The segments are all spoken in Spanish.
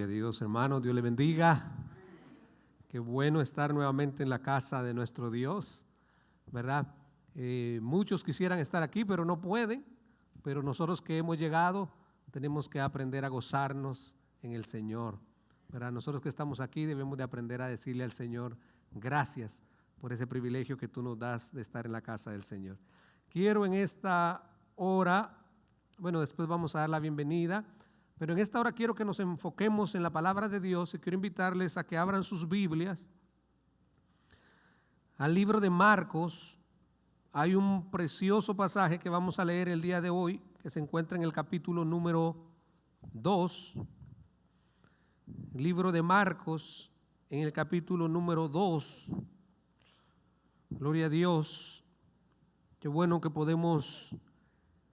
Gloria a Dios, hermanos, Dios le bendiga. Qué bueno estar nuevamente en la casa de nuestro Dios, ¿verdad? Muchos quisieran estar aquí, pero no pueden. Pero nosotros que hemos llegado, tenemos que aprender a gozarnos en el Señor, ¿verdad? Nosotros que estamos aquí debemos de aprender a decirle al Señor, gracias por ese privilegio que tú nos das de estar en la casa del Señor. Quiero en esta hora, bueno, después vamos a dar la bienvenida, pero en esta hora quiero que nos enfoquemos en la palabra de Dios y quiero invitarles a que abran sus Biblias al libro de Marcos. Hay un precioso pasaje que vamos a leer el día de hoy, que se encuentra en el capítulo número 2, libro de Marcos, en el capítulo número 2. Gloria a Dios. Qué bueno que podemos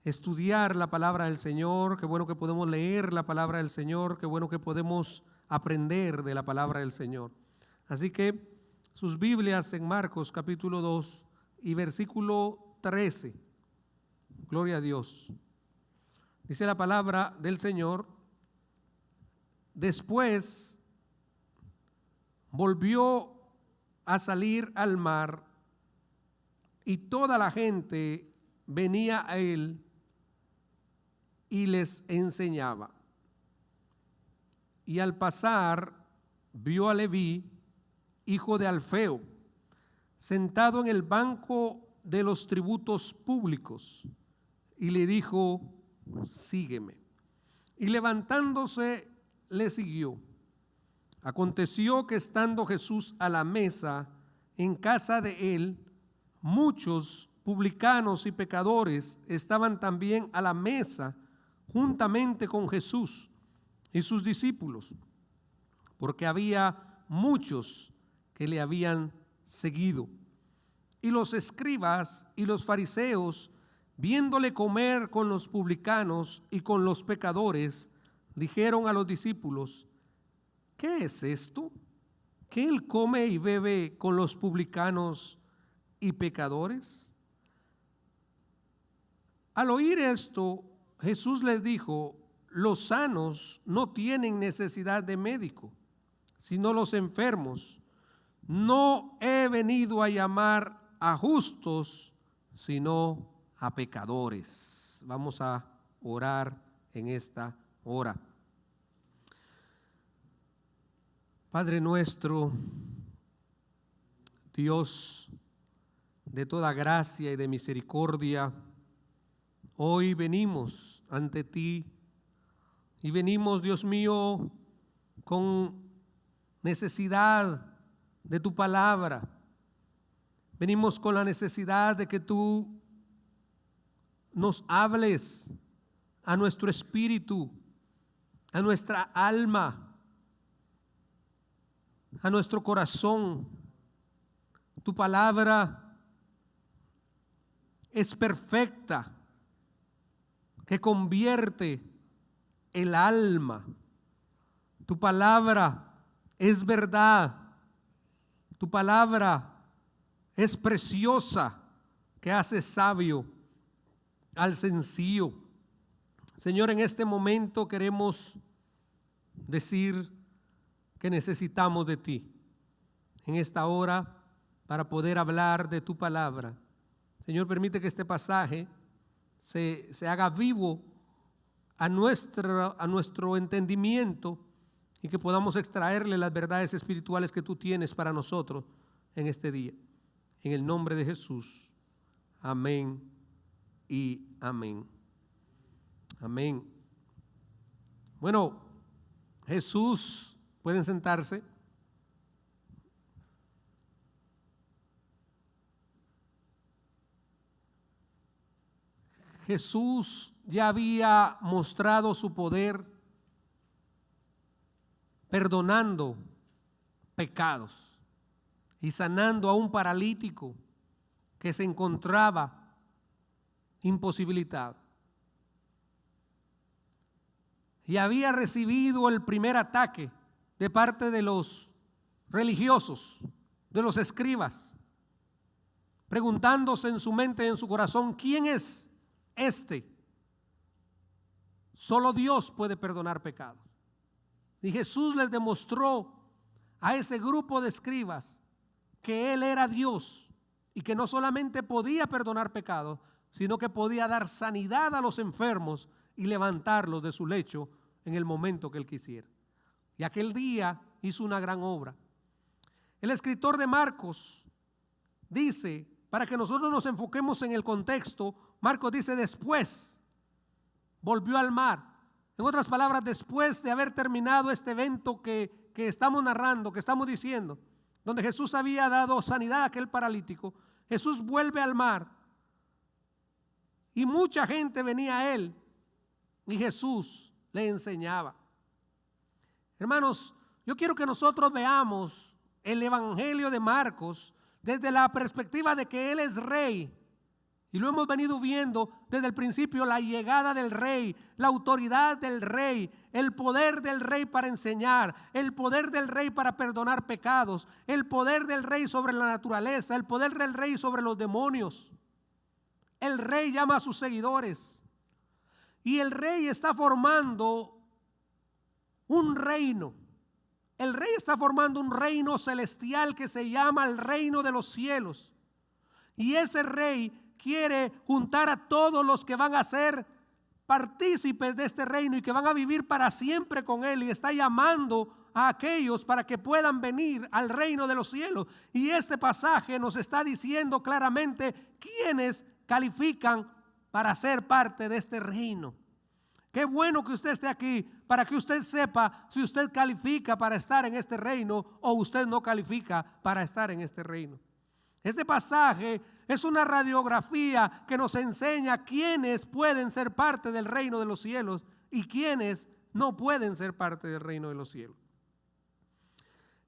estudiar la palabra del Señor, qué bueno que podemos leer la palabra del Señor, qué bueno que podemos aprender de la palabra del Señor. Así que sus Biblias en Marcos capítulo 2 y versículo 13. Gloria a Dios. Dice la palabra del Señor: después volvió a salir al mar y toda la gente venía a él y les enseñaba. Y al pasar vio a Leví, hijo de Alfeo, sentado en el banco de los tributos públicos, y le dijo: sígueme. Y levantándose le siguió. Aconteció que estando Jesús a la mesa en casa de él, muchos publicanos y pecadores estaban también a la mesa juntamente con Jesús y sus discípulos, porque había muchos que le habían seguido. Y los escribas y los fariseos, viéndole comer con los publicanos y con los pecadores, dijeron a los discípulos: ¿qué es esto? ¿Que él come y bebe con los publicanos y pecadores? Al oír esto, Jesús les dijo: los sanos no tienen necesidad de médico, sino los enfermos. No he venido a llamar a justos, sino a pecadores. Vamos a orar en esta hora. Padre nuestro, Dios de toda gracia y de misericordia, hoy venimos ante ti y venimos, Dios mío, con necesidad de tu palabra. Venimos con la necesidad de que tú nos hables a nuestro espíritu, a nuestra alma, a nuestro corazón. Tu palabra es perfecta, que convierte el alma. Tu palabra es verdad. Tu palabra es preciosa, que hace sabio al sencillo. Señor, en este momento queremos decir que necesitamos de ti en esta hora para poder hablar de tu palabra. Señor, permite que este pasaje se haga vivo a nuestro entendimiento y que podamos extraerle las verdades espirituales que tú tienes para nosotros en este día. En el nombre de Jesús. Amén y amén. Amén. Bueno, Jesús, pueden sentarse. Jesús ya había mostrado su poder perdonando pecados y sanando a un paralítico que se encontraba imposibilitado. Y había recibido el primer ataque de parte de los religiosos, de los escribas, preguntándose en su mente y en su corazón: ¿quién es este? Solo Dios puede perdonar pecados. Y Jesús les demostró a ese grupo de escribas que Él era Dios y que no solamente podía perdonar pecados, sino que podía dar sanidad a los enfermos y levantarlos de su lecho en el momento que Él quisiera. Y aquel día hizo una gran obra. El escritor de Marcos dice, para que nosotros nos enfoquemos en el contexto, Marcos dice: después volvió al mar. En otras palabras, después de haber terminado este evento que estamos narrando, que estamos diciendo, donde Jesús había dado sanidad a aquel paralítico, Jesús vuelve al mar y mucha gente venía a Él y Jesús le enseñaba. Hermanos, yo quiero que nosotros veamos el Evangelio de Marcos desde la perspectiva de que Él es rey. Y lo hemos venido viendo desde el principio: la llegada del rey, la autoridad del rey, el poder del rey para enseñar, el poder del rey para perdonar pecados, el poder del rey sobre la naturaleza, el poder del rey sobre los demonios. El rey llama a sus seguidores y el rey está formando un reino. El rey está formando un reino celestial que se llama el reino de los cielos. Y ese rey quiere juntar a todos los que van a ser partícipes de este reino y que van a vivir para siempre con Él, y está llamando a aquellos para que puedan venir al reino de los cielos. Y este pasaje nos está diciendo claramente quiénes califican para ser parte de este reino. Qué bueno que usted esté aquí para que usted sepa si usted califica para estar en este reino o usted no califica para estar en este reino. Este pasaje es una radiografía que nos enseña quiénes pueden ser parte del reino de los cielos y quiénes no pueden ser parte del reino de los cielos.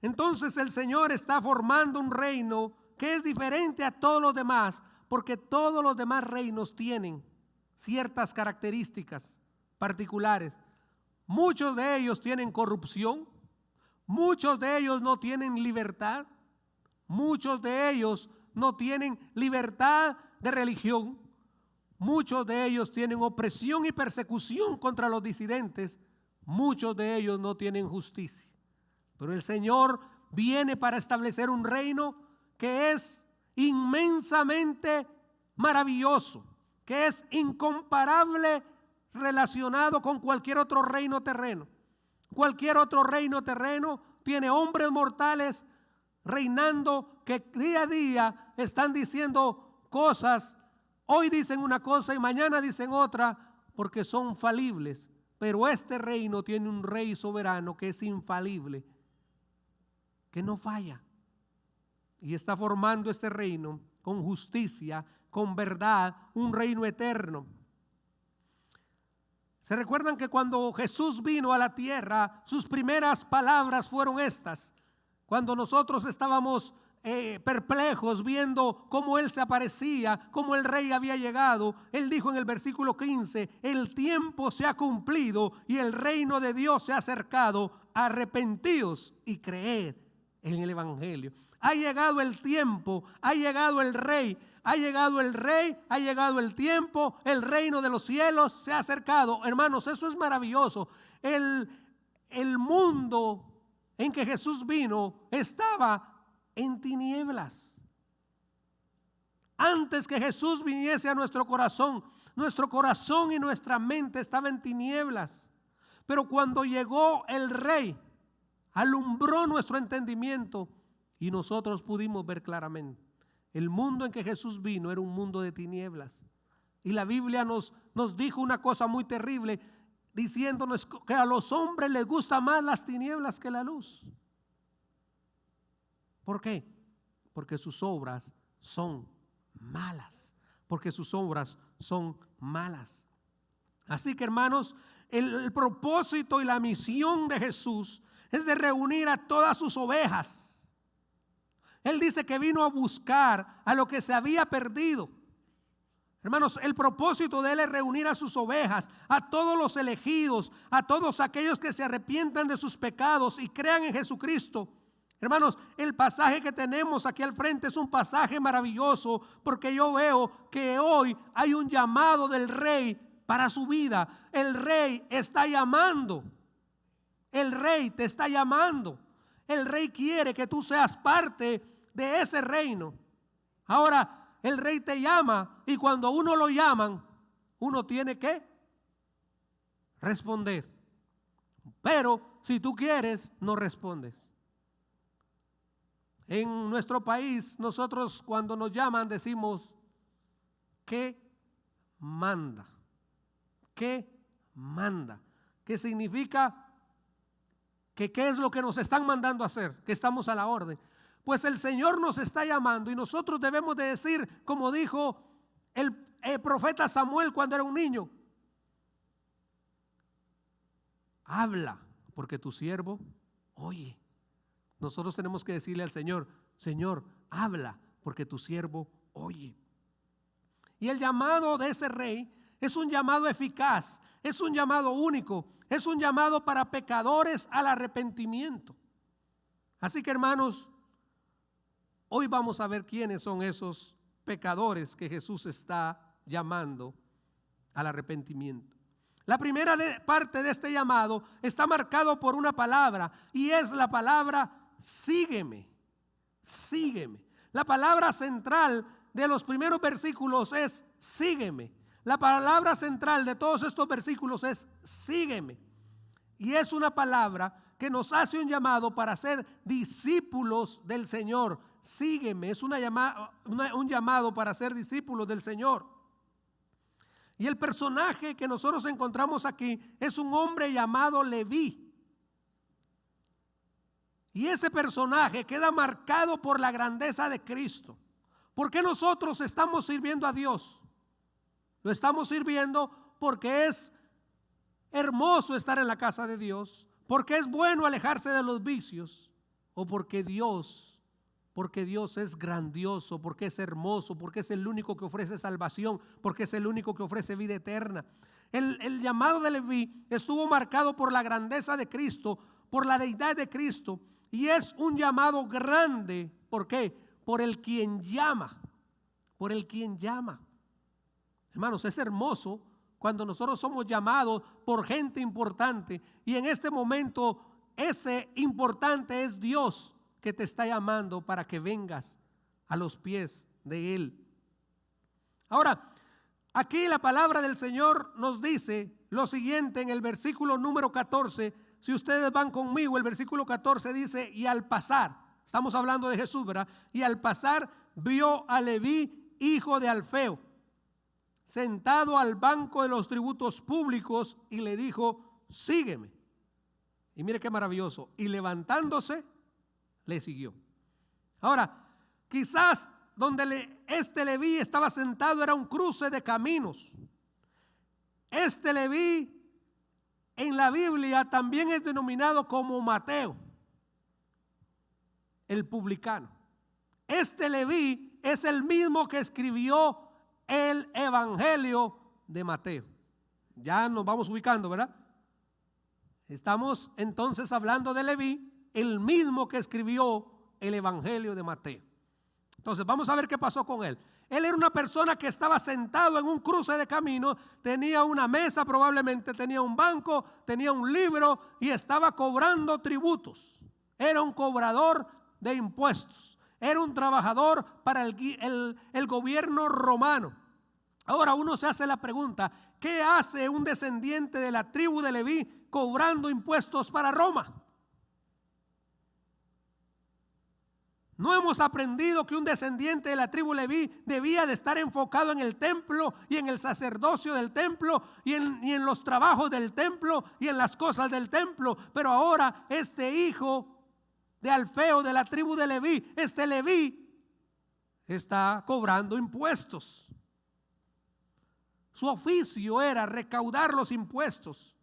Entonces el Señor está formando un reino que es diferente a todos los demás, porque todos los demás reinos tienen ciertas características particulares. Muchos de ellos tienen corrupción, muchos de ellos no tienen libertad, muchos de ellos no tienen libertad de religión, muchos de ellos tienen opresión y persecución contra los disidentes, muchos de ellos no tienen justicia. Pero el Señor viene para establecer un reino que es inmensamente maravilloso, que es incomparable relacionado con cualquier otro reino terreno. Cualquier otro reino terreno tiene hombres mortales reinando que día a día están diciendo cosas. Hoy dicen una cosa y mañana dicen otra porque son falibles. Pero este reino tiene un rey soberano que es infalible, que no falla. Y está formando este reino con justicia, con verdad, un reino eterno. ¿Se recuerdan que cuando Jesús vino a la tierra, sus primeras palabras fueron estas? Cuando nosotros estábamos perplejos viendo cómo Él se aparecía, cómo el rey había llegado, Él dijo en el versículo 15: el tiempo se ha cumplido y el reino de Dios se ha acercado, arrepentíos y creed en el evangelio. Ha llegado el tiempo, ha llegado el rey, ha llegado el rey, ha llegado el tiempo, el reino de los cielos se ha acercado. Hermanos, eso es maravilloso. El mundo en que Jesús vino estaba en tinieblas. Antes que Jesús viniese a nuestro corazón y nuestra mente estaba en tinieblas. Pero cuando llegó el rey, alumbró nuestro entendimiento y nosotros pudimos ver claramente. El mundo en que Jesús vino era un mundo de tinieblas. Y la Biblia nos dijo una cosa muy terrible, diciéndonos que a los hombres les gusta más las tinieblas que la luz. ¿Por qué? Porque sus obras son malas. Porque sus obras son malas. Así que, hermanos, el propósito y la misión de Jesús es de reunir a todas sus ovejas. Él dice que vino a buscar a lo que se había perdido. Hermanos, el propósito de Él es reunir a sus ovejas, a todos los elegidos, a todos aquellos que se arrepientan de sus pecados y crean en Jesucristo. Hermanos, el pasaje que tenemos aquí al frente es un pasaje maravilloso, porque yo veo que hoy hay un llamado del Rey para su vida. El Rey está llamando. El rey te está llamando. El rey quiere que tú seas parte de ese reino. Ahora, el rey te llama y cuando uno lo llaman, uno tiene que responder. Pero si tú quieres, no respondes. En nuestro país, nosotros cuando nos llaman decimos, ¿qué manda? ¿Qué manda? ¿Qué significa? ¿Qué es lo que nos están mandando a hacer? Que estamos a la orden. Pues el Señor nos está llamando y nosotros debemos de decir, como dijo el profeta Samuel cuando era un niño, habla, porque tu siervo oye. Nosotros tenemos que decirle al Señor, Señor, habla, porque tu siervo oye. Y el llamado de ese rey es un llamado eficaz, es un llamado único, es un llamado para pecadores al arrepentimiento. Así que, hermanos, hoy vamos a ver quiénes son esos pecadores que Jesús está llamando al arrepentimiento. La primera parte de este llamado está marcado por una palabra y es la palabra sígueme, sígueme. La palabra central de los primeros versículos es sígueme. La palabra central de todos estos versículos es sígueme. Y es una palabra que nos hace un llamado para ser discípulos del Señor. Sígueme, es un llamado para ser discípulos del Señor. Y el personaje que nosotros encontramos aquí es un hombre llamado Leví. Y ese personaje queda marcado por la grandeza de Cristo. ¿Por qué nosotros estamos sirviendo a Dios? Lo estamos sirviendo porque es hermoso estar en la casa de Dios, porque es bueno alejarse de los vicios, o porque Dios es grandioso, porque es hermoso, porque es el único que ofrece salvación, porque es el único que ofrece vida eterna. El llamado de Leví estuvo marcado por la grandeza de Cristo, por la deidad de Cristo, y es un llamado grande. ¿Por qué? Por el quien llama, por el quien llama. Hermanos, es hermoso cuando nosotros somos llamados por gente importante, y en este momento ese importante es Dios, que te está llamando para que vengas a los pies de Él. Ahora, aquí la palabra del Señor nos dice lo siguiente en el versículo número 14. Si ustedes van conmigo, el versículo 14 dice, y al pasar, estamos hablando de Jesús, ¿verdad? Y al pasar vio a Leví, hijo de Alfeo, sentado al banco de los tributos públicos, y le dijo, sígueme. Y mire qué maravilloso. Y levantándose, le siguió. Ahora, quizás donde este Leví estaba sentado era un cruce de caminos. Este Leví en la Biblia también es denominado como Mateo, el publicano. Este Leví es el mismo que escribió el Evangelio de Mateo. Ya nos vamos ubicando, ¿verdad? Estamos entonces hablando de Leví, el mismo que escribió el Evangelio de Mateo. Entonces vamos a ver qué pasó con él. Él era una persona que estaba sentado en un cruce de camino, tenía una mesa probablemente, tenía un banco, tenía un libro y estaba cobrando tributos. Era un cobrador de impuestos, era un trabajador para el gobierno romano. Ahora uno se hace la pregunta, ¿qué hace un descendiente de la tribu de Leví cobrando impuestos para Roma? No hemos aprendido que un descendiente de la tribu Leví debía de estar enfocado en el templo y en el sacerdocio del templo y en los trabajos del templo y en las cosas del templo. Pero ahora este hijo de Alfeo de la tribu de Leví, este Leví está cobrando impuestos. Su oficio era recaudar los impuestos.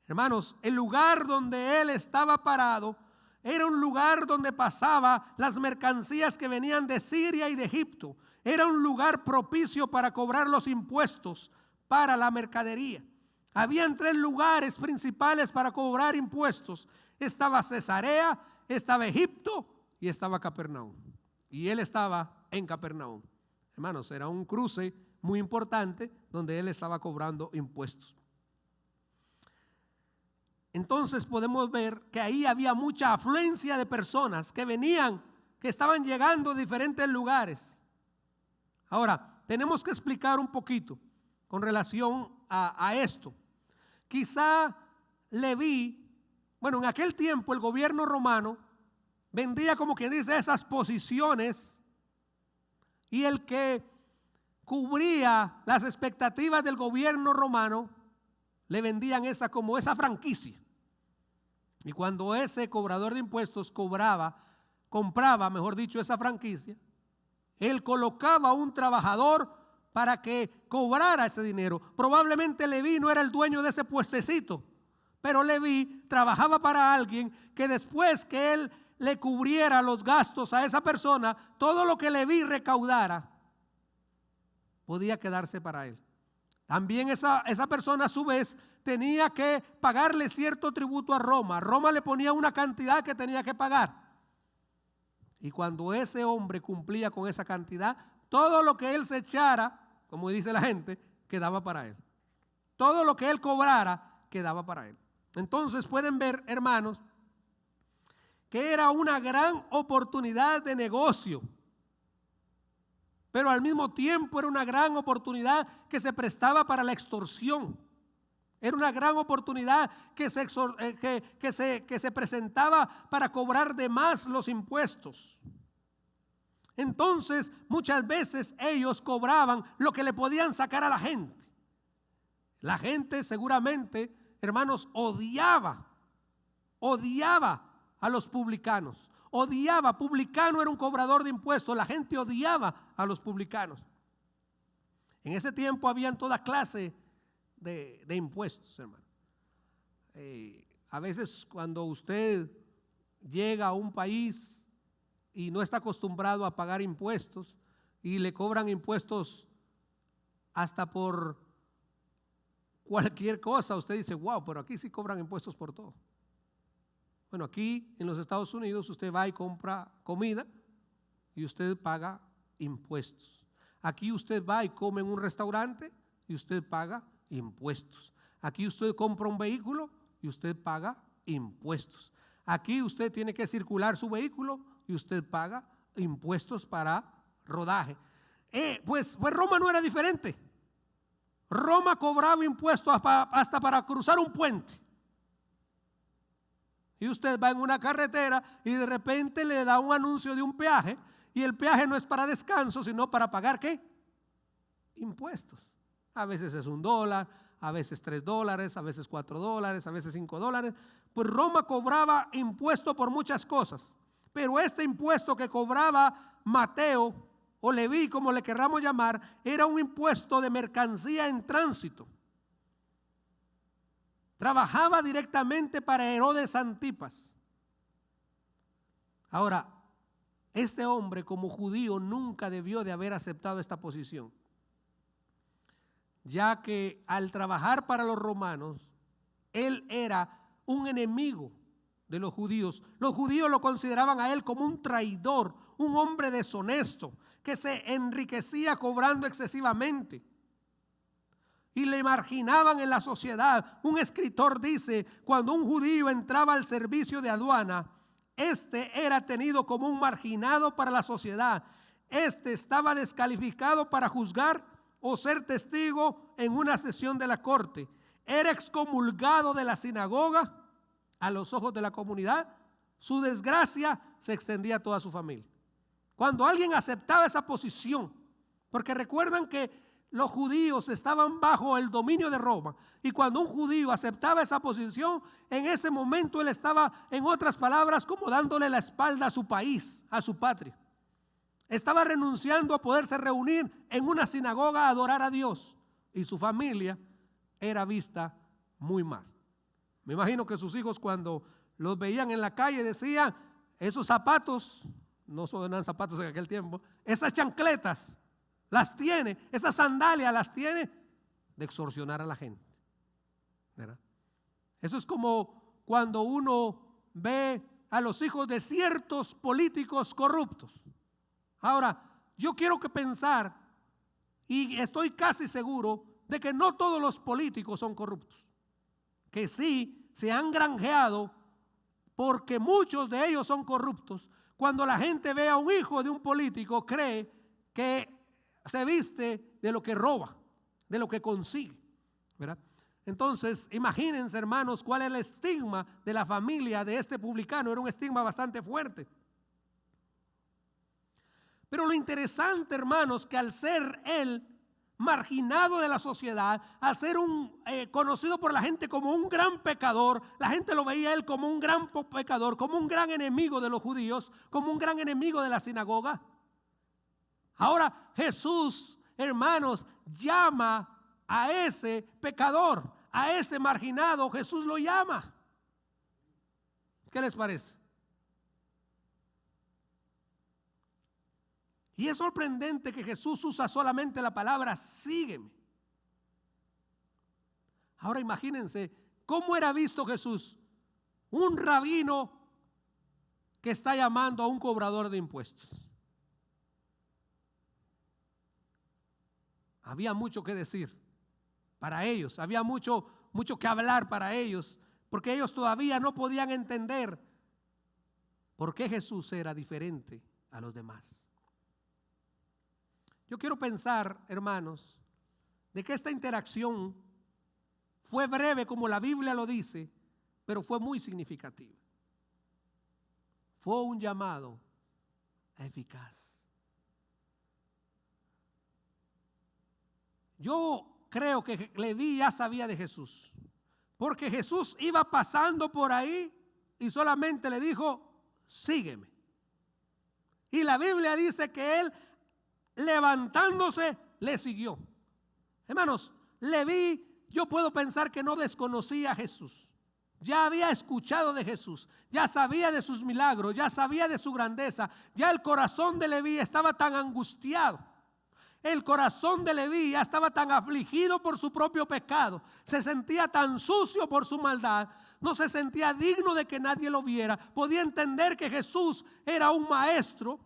Hermanos, el lugar donde él estaba parado era un lugar donde pasaba las mercancías que venían de Siria y de Egipto. Era un lugar propicio para cobrar los impuestos para la mercadería. Habían 3 lugares principales para cobrar impuestos. Estaba Cesarea, estaba Egipto y estaba Capernaum. Y él estaba en Capernaum. Hermanos, era un cruce muy importante donde él estaba cobrando impuestos. entonces podemos ver que ahí había mucha afluencia de personas que venían, que estaban llegando de diferentes lugares. Ahora, tenemos que explicar un poquito con relación a esto. Quizá Leví, bueno, en aquel tiempo el gobierno romano vendía, como quien dice, esas posiciones, y el que cubría las expectativas del gobierno romano le vendían esa como esa franquicia. Y cuando ese cobrador de impuestos compraba, mejor dicho, esa franquicia, él colocaba a un trabajador para que cobrara ese dinero. Probablemente Leví no era el dueño de ese puestecito, pero Leví trabajaba para alguien que después que él le cubriera los gastos a esa persona, todo lo que Leví recaudara podía quedarse para él. También esa persona a su vez tenía que pagarle cierto tributo a Roma. Roma le ponía una cantidad que tenía que pagar. Y cuando ese hombre cumplía con esa cantidad, todo lo que él se echara, como dice la gente, quedaba para él. Todo lo que él cobrara quedaba para él. Entonces pueden ver, hermanos, que era una gran oportunidad de negocio, pero al mismo tiempo era una gran oportunidad que se prestaba para la extorsión. Era una gran oportunidad que se presentaba para cobrar de más los impuestos. Entonces, muchas veces ellos cobraban lo que le podían sacar a la gente. La gente seguramente, hermanos, odiaba a los publicanos. Publicano era un cobrador de impuestos. La gente odiaba a los publicanos. En ese tiempo habían toda clase de impuestos, hermano. A veces cuando usted llega a un país y no está acostumbrado a pagar impuestos y le cobran impuestos hasta por cualquier cosa, usted dice, wow, pero aquí sí cobran impuestos por todo. Bueno, aquí en los Estados Unidos usted va y compra comida y usted paga impuestos. Aquí usted va y come en un restaurante y usted paga impuestos. Aquí usted compra un vehículo y usted paga impuestos. Aquí usted tiene que circular su vehículo y usted paga impuestos para rodaje. Pues Roma no era diferente. Roma cobraba impuestos hasta para cruzar un puente. Y usted va en una carretera y de repente le da un anuncio de un peaje, y el peaje no es para descanso, sino para pagar ¿qué? Impuestos. A veces es $1, a veces $3, a veces $4, a veces $5. Pues Roma cobraba impuesto por muchas cosas, pero este impuesto que cobraba Mateo o Leví, como le querramos llamar, era un impuesto de mercancía en tránsito. Trabajaba directamente para Herodes Antipas. Ahora, este hombre como judío nunca debió de haber aceptado esta posición, ya que al trabajar para los romanos, él era un enemigo de los judíos. Los judíos lo consideraban a él como un traidor, un hombre deshonesto, que se enriquecía cobrando excesivamente. Y le marginaban en la sociedad. Un escritor dice, cuando un judío entraba al servicio de aduana, este era tenido como un marginado para la sociedad. Este estaba descalificado para juzgar o ser testigo en una sesión de la corte. Era excomulgado de la sinagoga a los ojos de la comunidad. Su desgracia se extendía a toda su familia. Cuando alguien aceptaba esa posición, porque recuerdan que los judíos estaban bajo el dominio de Roma, y cuando un judío aceptaba esa posición, en ese momento él estaba, en otras palabras, como dándole la espalda a su país, a su patria. Estaba renunciando a poderse reunir en una sinagoga a adorar a Dios, y su familia era vista muy mal. Me imagino que sus hijos, cuando los veían en la calle, decían, esos zapatos, no eran zapatos en aquel tiempo, esas chancletas las tiene, esas sandalias las tiene de extorsionar a la gente, ¿verdad? Eso es como cuando uno ve a los hijos de ciertos políticos corruptos. Ahora, yo quiero que pensar, y estoy casi seguro de que no todos los políticos son corruptos, que sí se han granjeado porque muchos de ellos son corruptos. Cuando la gente ve a un hijo de un político, cree que se viste de lo que roba, de lo que consigue, ¿verdad? Entonces, imagínense, hermanos, cuál es el estigma de la familia de este publicano. Era un estigma bastante fuerte. Pero lo interesante, hermanos, que al ser él marginado de la sociedad, al ser conocido por la gente como un gran pecador, la gente lo veía a él como un gran pecador, como un gran enemigo de los judíos, como un gran enemigo de la sinagoga. Ahora Jesús, hermanos, llama a ese pecador, a ese marginado. Jesús lo llama. ¿Qué les parece? Y es sorprendente que Jesús usa solamente la palabra sígueme. Ahora imagínense cómo era visto Jesús, un rabino que está llamando a un cobrador de impuestos. Había mucho que decir para ellos, había mucho que hablar para ellos, porque ellos todavía no podían entender por qué Jesús era diferente a los demás. Yo quiero pensar, hermanos, de que esta interacción fue breve como la Biblia lo dice, pero fue muy significativa. Fue un llamado eficaz. Yo creo que Leví ya sabía de Jesús, porque Jesús iba pasando por ahí y solamente le dijo, sígueme. Y la Biblia dice que él, levantándose, le siguió. Hermanos, Leví, yo puedo pensar que no desconocía a Jesús. Ya había escuchado de Jesús, ya sabía de sus milagros, ya sabía de su grandeza. Ya el corazón de Leví estaba tan angustiado. El corazón de Leví ya estaba tan afligido por su propio pecado. Se sentía tan sucio por su maldad. No se sentía digno de que nadie lo viera. Podía entender que Jesús era un maestro.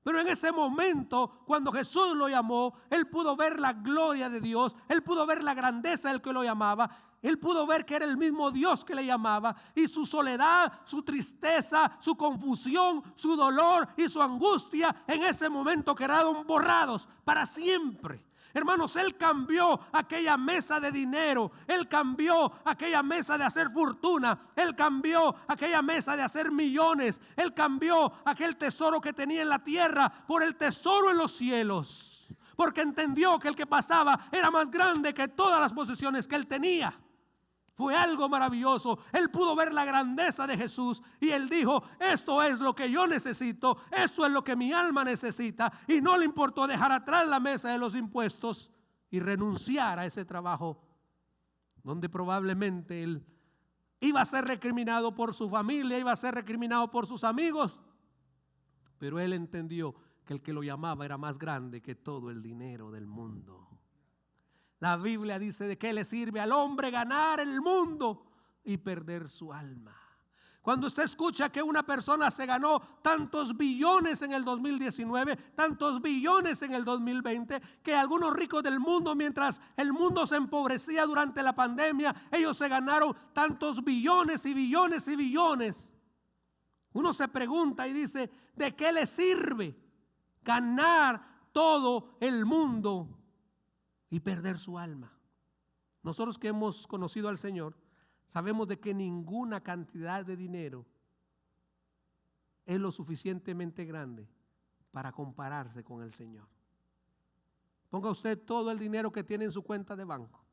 Pero en ese momento, cuando Jesús lo llamó, él pudo ver la gloria de Dios, él pudo ver la grandeza del que lo llamaba, él pudo ver que era el mismo Dios que le llamaba, y su soledad, su tristeza, su confusión, su dolor y su angustia en ese momento quedaron borrados para siempre. Hermanos, él cambió aquella mesa de dinero, él cambió aquella mesa de hacer fortuna, él cambió aquella mesa de hacer millones, él cambió aquel tesoro que tenía en la tierra por el tesoro en los cielos, porque entendió que el que pasaba era más grande que todas las posesiones que él tenía. Fue algo maravilloso. Él pudo ver la grandeza de Jesús y él dijo, esto es lo que yo necesito, esto es lo que mi alma necesita. Y no le importó dejar atrás la mesa de los impuestos y renunciar a ese trabajo donde probablemente él iba a ser recriminado por su familia, iba a ser recriminado por sus amigos. Pero él entendió que el que lo llamaba era más grande que todo el dinero del mundo. La Biblia dice, ¿de qué le sirve al hombre ganar el mundo y perder su alma? Cuando usted escucha que una persona se ganó tantos billones en el 2019, tantos billones en el 2020, que algunos ricos del mundo, mientras el mundo se empobrecía durante la pandemia, ellos se ganaron tantos billones y billones y billones. Uno se pregunta y dice, ¿de qué le sirve ganar todo el mundo y perder su alma? Nosotros que hemos conocido al Señor sabemos de que ninguna cantidad de dinero es lo suficientemente grande para compararse con el Señor. Ponga usted todo el dinero que tiene en su cuenta de banco,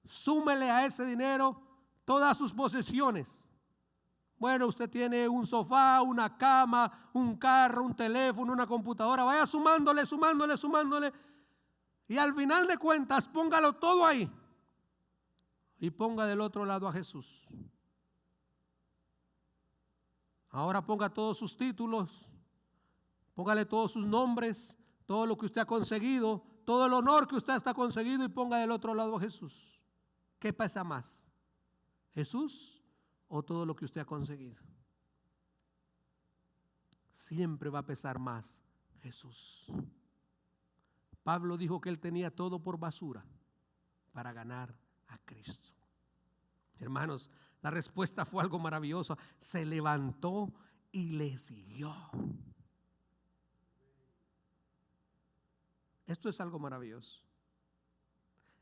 súmele a ese dinero todas sus posesiones. Bueno, usted tiene un sofá, una cama, un carro, un teléfono, una computadora. Vaya sumándole. Y al final de cuentas, póngalo todo ahí. Y ponga del otro lado a Jesús. Ahora ponga todos sus títulos. Póngale todos sus nombres, todo lo que usted ha conseguido, todo el honor que usted está conseguido, y ponga del otro lado a Jesús. ¿Qué pesa más? ¿Jesús o todo lo que usted ha conseguido? Siempre va a pesar más Jesús. Pablo dijo que él tenía todo por basura para ganar a Cristo. Hermanos, la respuesta fue algo maravilloso. Se levantó y le siguió. Esto es algo maravilloso.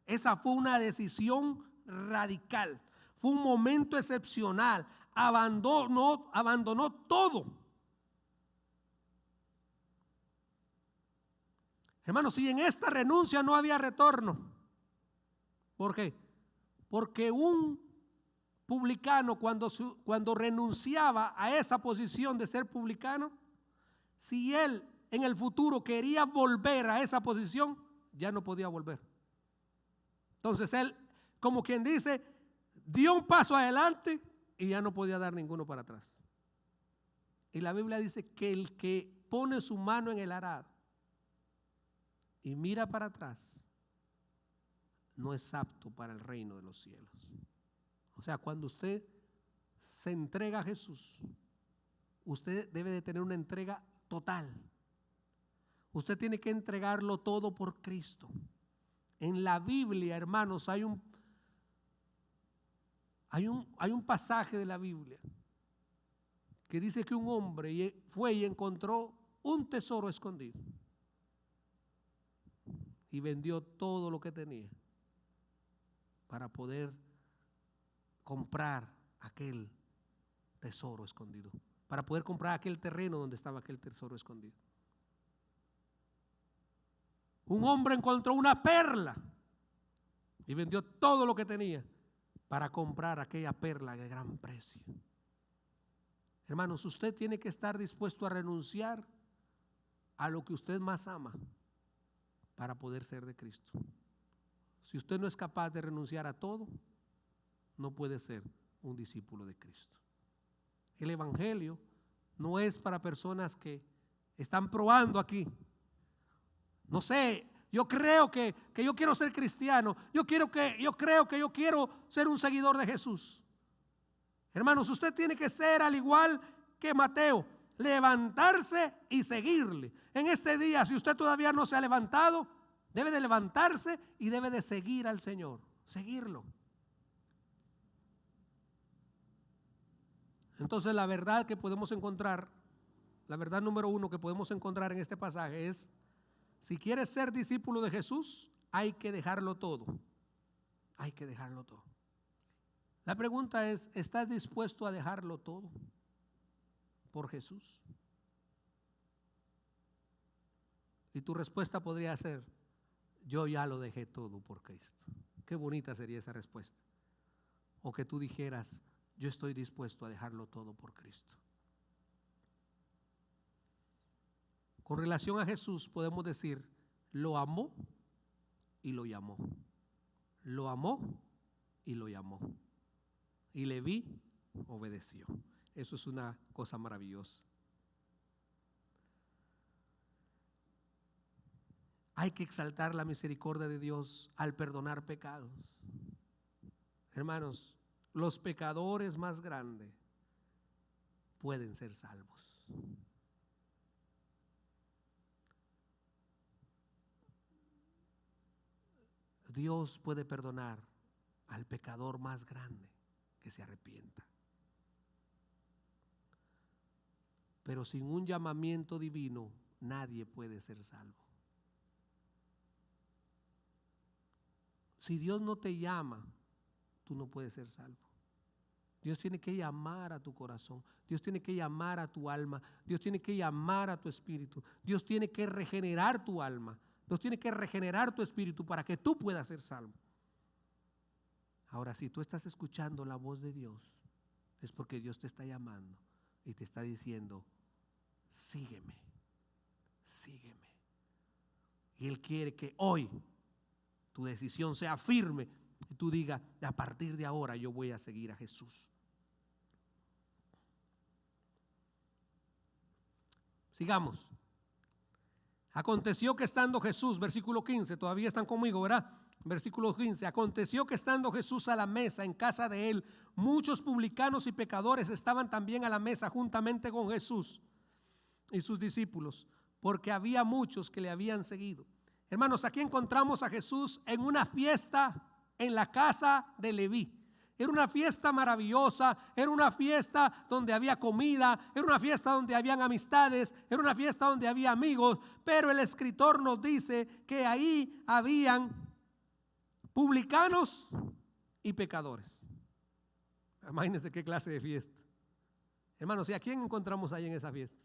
Esa fue una decisión radical. Fue un momento excepcional. Abandonó todo. Hermanos, si en esta renuncia no había retorno. ¿Por qué? Porque un publicano cuando renunciaba a esa posición de ser publicano, si él en el futuro quería volver a esa posición, ya no podía volver. Entonces él, como quien dice, dio un paso adelante y ya no podía dar ninguno para atrás. Y la Biblia dice que el que pone su mano en el arado y mira para atrás, no es apto para el reino de los cielos. O sea, cuando usted se entrega a Jesús, usted debe de tener una entrega total. Usted tiene que entregarlo todo por Cristo. En la Biblia, hermanos, hay un pasaje de la Biblia que dice que un hombre fue y encontró un tesoro escondido y vendió todo lo que tenía para poder comprar aquel tesoro escondido, para poder comprar aquel terreno donde estaba aquel tesoro escondido. Un hombre encontró una perla y vendió todo lo que tenía para comprar aquella perla de gran precio. Hermanos, usted tiene que estar dispuesto a renunciar a lo que usted más ama para poder ser de Cristo. Si usted no es capaz de renunciar a todo, no puede ser un discípulo de Cristo. El evangelio no es para personas que están probando aquí. No sé, yo creo que yo quiero ser cristiano. Yo creo que yo quiero ser un seguidor de Jesús. Hermanos, usted tiene que ser al igual que Mateo, levantarse y seguirle. En este día, si usted todavía no se ha levantado, debe de levantarse y debe de seguir al Señor, seguirlo. Entonces la verdad que podemos encontrar, la verdad número uno que podemos encontrar en este pasaje es: si quieres ser discípulo de Jesús, hay que dejarlo todo. Hay que dejarlo todo. La pregunta es: ¿estás dispuesto a dejarlo todo por Jesús? Y tu respuesta podría ser: yo ya lo dejé todo por Cristo. Qué bonita sería esa respuesta. O que tú dijeras: yo estoy dispuesto a dejarlo todo por Cristo. Con relación a Jesús podemos decir: lo amó y lo llamó. Lo amó y lo llamó. Y Leví obedeció. Eso es una cosa maravillosa. Hay que exaltar la misericordia de Dios al perdonar pecados. Hermanos, los pecadores más grandes pueden ser salvos. Dios puede perdonar al pecador más grande que se arrepienta. Pero sin un llamamiento divino, nadie puede ser salvo. Si Dios no te llama, tú no puedes ser salvo. Dios tiene que llamar a tu corazón. Dios tiene que llamar a tu alma. Dios tiene que llamar a tu espíritu. Dios tiene que regenerar tu alma. Dios tiene que regenerar tu espíritu para que tú puedas ser salvo. Ahora, si tú estás escuchando la voz de Dios, es porque Dios te está llamando y te está diciendo: sígueme, sígueme. Y Él quiere que hoy tu decisión sea firme y tú digas: a partir de ahora yo voy a seguir a Jesús. Sigamos. Aconteció que estando Jesús, versículo 15, todavía están conmigo, ¿verdad? Versículo 15, aconteció que estando Jesús a la mesa en casa de él, muchos publicanos y pecadores estaban también a la mesa juntamente con Jesús y sus discípulos, porque había muchos que le habían seguido. Hermanos, aquí encontramos a Jesús en una fiesta en la casa de Leví. Era una fiesta maravillosa, era una fiesta donde había comida, era una fiesta donde habían amistades, era una fiesta donde había amigos, pero el escritor nos dice que ahí habían publicanos y pecadores. Imagínense qué clase de fiesta. Hermanos, ¿y a quién encontramos ahí en esa fiesta?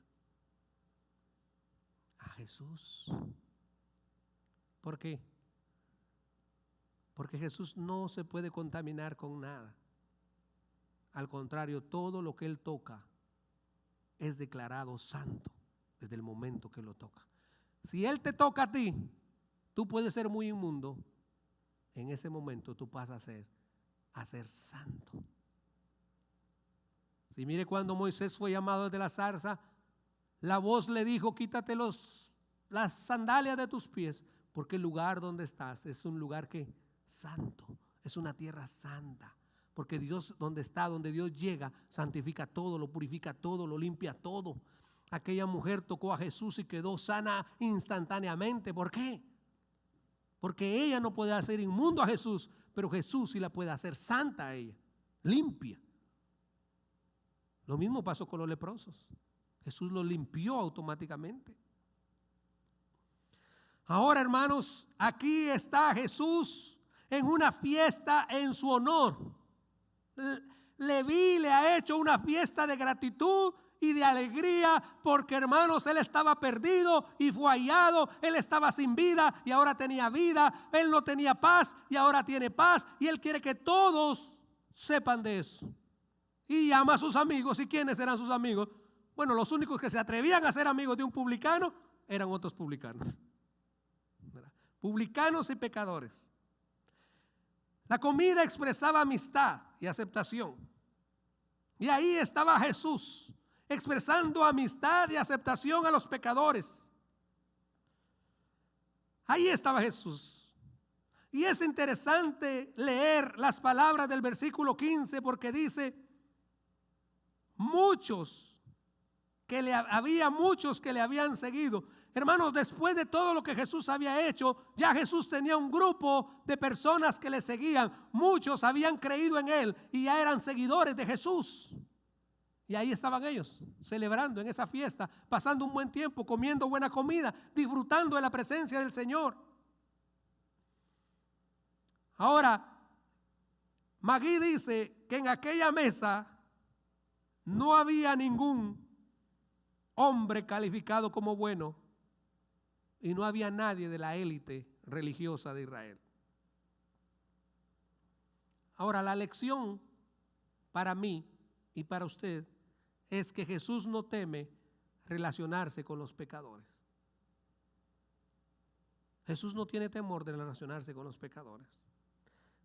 A Jesús. ¿Por qué? Porque Jesús no se puede contaminar con nada. Al contrario, todo lo que Él toca es declarado santo desde el momento que lo toca. Si Él te toca a ti, tú puedes ser muy inmundo. En ese momento tú pasas a ser santo. Si mire, cuando Moisés fue llamado desde la zarza, la voz le dijo: quítate las sandalias de tus pies, porque el lugar donde estás es un lugar que santo, es una tierra santa, porque Dios donde está, donde Dios llega, santifica todo, lo purifica todo, lo limpia todo. Aquella mujer tocó a Jesús y quedó sana instantáneamente. ¿Por qué? Porque ella no puede hacer inmundo a Jesús, pero Jesús sí la puede hacer santa a ella, limpia. Lo mismo pasó con los leprosos. Jesús los limpió automáticamente. Ahora, hermanos, aquí está Jesús en una fiesta en su honor. Leví le ha hecho una fiesta de gratitud y de alegría, porque, hermanos, él estaba perdido y fue hallado. Él estaba sin vida y ahora tenía vida. Él no tenía paz y ahora tiene paz, y él quiere que todos sepan de eso. Y llama a sus amigos. ¿Y quiénes eran sus amigos? Bueno, los únicos que se atrevían a ser amigos de un publicano eran otros publicanos. Publicanos y pecadores. La comida expresaba amistad y aceptación. Y ahí estaba Jesús, expresando amistad y aceptación a los pecadores. Ahí estaba Jesús. Y es interesante leer las palabras del versículo 15, porque dice: había muchos que le habían seguido. Hermanos, después de todo lo que Jesús había hecho, ya Jesús tenía un grupo de personas que le seguían. Muchos habían creído en él y ya eran seguidores de Jesús. Y ahí estaban ellos, celebrando en esa fiesta, pasando un buen tiempo, comiendo buena comida, disfrutando de la presencia del Señor. Ahora, Magui dice que en aquella mesa no había ningún hombre calificado como bueno, y no había nadie de la élite religiosa de Israel. Ahora, la lección para mí y para usted es que Jesús no teme relacionarse con los pecadores. Jesús no tiene temor de relacionarse con los pecadores.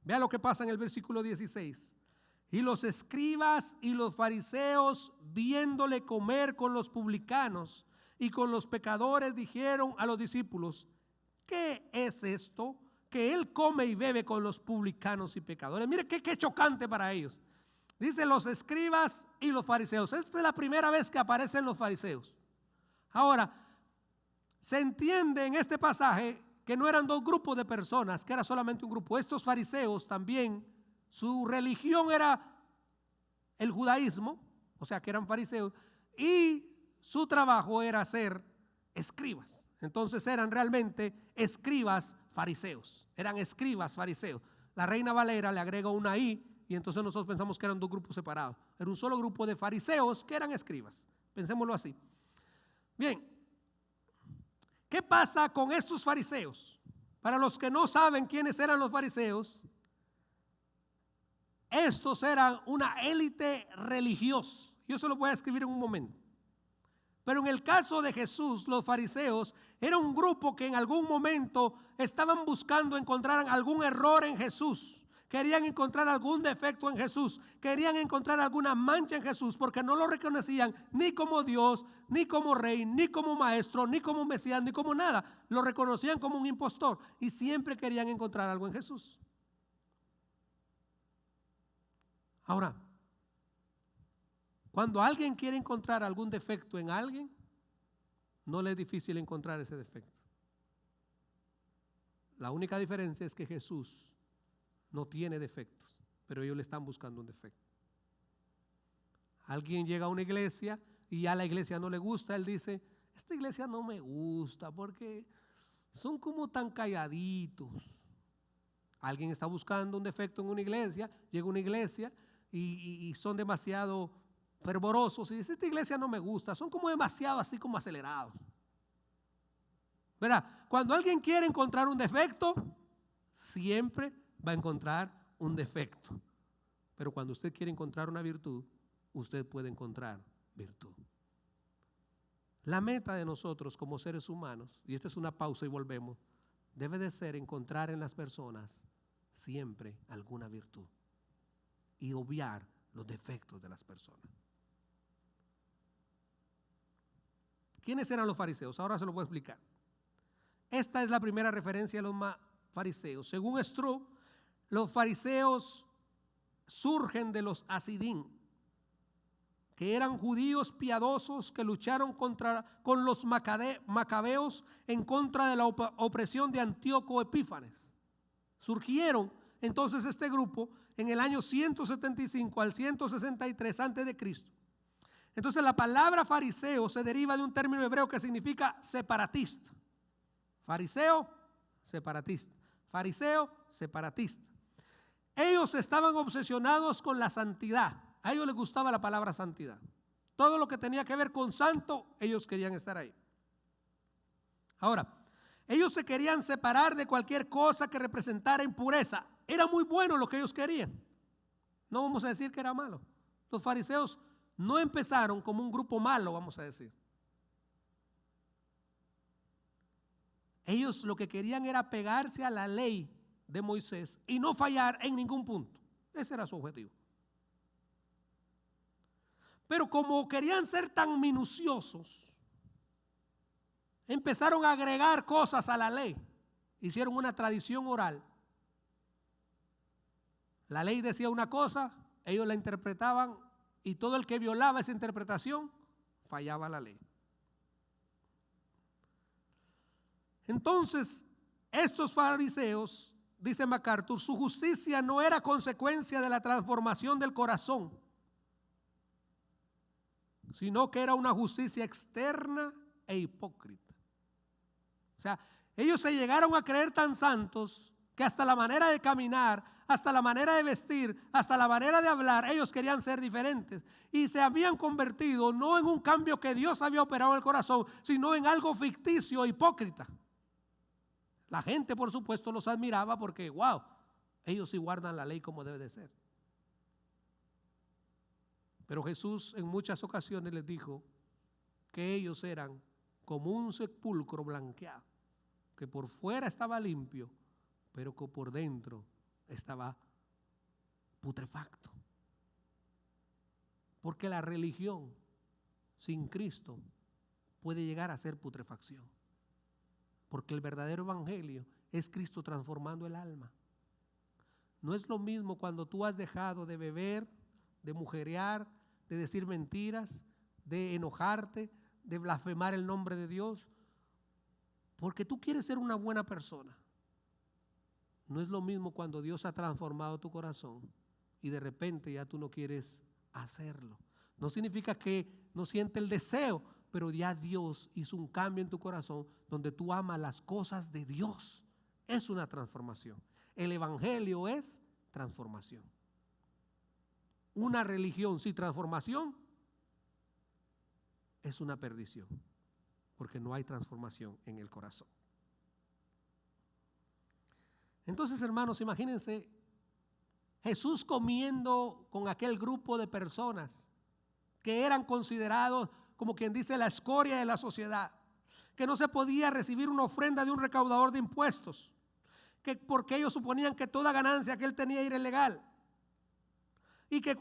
Vea lo que pasa en el versículo 16. Y los escribas y los fariseos, viéndole comer con los publicanos y con los pecadores, dijeron a los discípulos: ¿qué es esto? Que él come y bebe con los publicanos y pecadores. Mire qué chocante para ellos. Dice los escribas y los fariseos. Esta es la primera vez que aparecen los fariseos. Ahora, se entiende en este pasaje que no eran dos grupos de personas, que era solamente un grupo. Estos fariseos también, su religión era el judaísmo, o sea que eran fariseos, y su trabajo era ser escribas. Entonces eran realmente escribas fariseos, eran escribas fariseos. La Reina Valera le agrega una I, y entonces nosotros pensamos que eran dos grupos separados. Era un solo grupo de fariseos que eran escribas. Pensémoslo así. Bien, ¿qué pasa con estos fariseos? Para los que no saben quiénes eran los fariseos, estos eran una élite religiosa. Yo se lo voy a escribir en un momento. Pero en el caso de Jesús, los fariseos era un grupo que en algún momento estaban buscando encontrar algún error en Jesús. Querían encontrar algún defecto en Jesús. Querían encontrar alguna mancha en Jesús, porque no lo reconocían ni como Dios, ni como rey, ni como maestro, ni como Mesías, ni como nada. Lo reconocían como un impostor y siempre querían encontrar algo en Jesús. Ahora, cuando alguien quiere encontrar algún defecto en alguien, no le es difícil encontrar ese defecto. La única diferencia es que Jesús no tiene defectos. pero ellos le están buscando un defecto. Alguien llega a una iglesia y ya la iglesia no le gusta, él dice, esta iglesia no me gusta porque son como tan calladitos. Alguien está buscando un defecto en una iglesia, llega a una iglesia y son demasiado fervorosos y dice, esta iglesia no me gusta, son como demasiado así como acelerados. Verá, cuando alguien quiere encontrar un defecto, siempre va a encontrar un defecto. Pero cuando usted quiere encontrar una virtud, usted puede encontrar virtud. La meta de nosotros como seres humanos, y esta es una pausa y volvemos, debe de ser encontrar en las personas siempre alguna virtud y obviar los defectos de las personas. ¿Quiénes eran los fariseos? Ahora se lo voy a explicar. Esta es la primera referencia a los fariseos. Según Strauss, los fariseos surgen de los hasidín, que eran judíos piadosos que lucharon con los macabeos en contra de la opresión de Antíoco Epífanes. Surgieron entonces este grupo en el año 175 al 163 antes de Cristo. Entonces la palabra fariseo se deriva de un término hebreo que significa separatista. Fariseo, separatista. Fariseo, separatista. Ellos estaban obsesionados con la santidad. A ellos les gustaba la palabra santidad. Todo lo que tenía que ver con santo, ellos querían estar ahí. Ahora, ellos se querían separar de cualquier cosa que representara impureza. Era muy bueno lo que ellos querían. No vamos a decir que era malo. Los fariseos no empezaron como un grupo malo, vamos a decir. Ellos lo que querían era pegarse a la ley de Moisés y no fallar en ningún punto. Ese era su objetivo. Pero como querían ser tan minuciosos, empezaron a agregar cosas a la ley. Hicieron una tradición oral. La ley decía una cosa, ellos la interpretaban y todo el que violaba esa interpretación fallaba la ley. Entonces, estos fariseos, dice MacArthur, su justicia no era consecuencia de la transformación del corazón, sino que era una justicia externa e hipócrita. O sea, ellos se llegaron a creer tan santos que hasta la manera de caminar, hasta la manera de vestir, hasta la manera de hablar, ellos querían ser diferentes y se habían convertido no en un cambio que Dios había operado en el corazón, sino en algo ficticio e hipócrita. La gente, por supuesto, los admiraba porque, wow, ellos sí guardan la ley como debe de ser. Pero Jesús en muchas ocasiones les dijo que ellos eran como un sepulcro blanqueado, que por fuera estaba limpio, pero que por dentro estaba putrefacto. Porque la religión sin Cristo puede llegar a ser putrefacción. Porque el verdadero evangelio es Cristo transformando el alma. No es lo mismo cuando tú has dejado de beber, de mujerear, de decir mentiras, de enojarte, de blasfemar el nombre de Dios, porque tú quieres ser una buena persona. No es lo mismo cuando Dios ha transformado tu corazón y de repente ya tú no quieres hacerlo. No significa que no siente el deseo, pero ya Dios hizo un cambio en tu corazón donde tú amas las cosas de Dios. Es una transformación. El evangelio es transformación. Una religión sin transformación es una perdición, porque no hay transformación en el corazón. Entonces, hermanos, imagínense Jesús comiendo con aquel grupo de personas que eran considerados, como quien dice, la escoria de la sociedad, que no se podía recibir una ofrenda de un recaudador de impuestos, porque ellos suponían que toda ganancia que él tenía era ilegal. Y que